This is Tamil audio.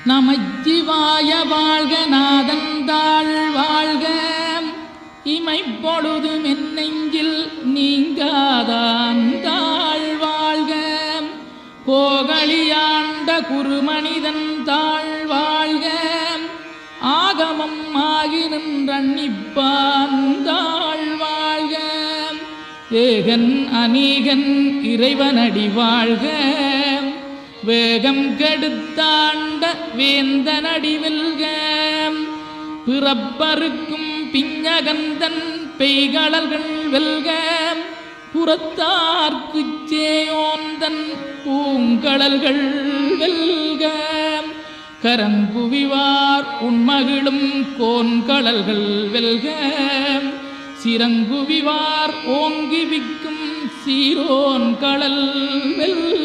நமச்சிவாய வாழ்க நாதந்தாள் வாழ்க இமைப்பொழுதும் என் நெஞ்சில் நீங்காதாந்தாள் வாழ்க கோகலியாண்ட குருமனிதன் தாழ் வாழ்க ஆகமம் ஆகி நின்றன்னிப்பான் தாழ் வாழ்க ஏகன் அநீகன் இறைவனடி வாழ்க வேகம் கெடுத்தாண்ட வேந்தனடி வெல்க பிறப்பருக்கும் பிஞகந்தன் பெய்களல்கள் வெல்க புறத்தார்க்குச் சேயோந்தன் பூங்கடல்கள் வெல்க கரங்குவிவார் உண்மகிழும் கோன்கடல்கள் வெல்க சிறங்குவிவார் ஓங்கி விக்கும் சீரோன் கடல் வெல்க.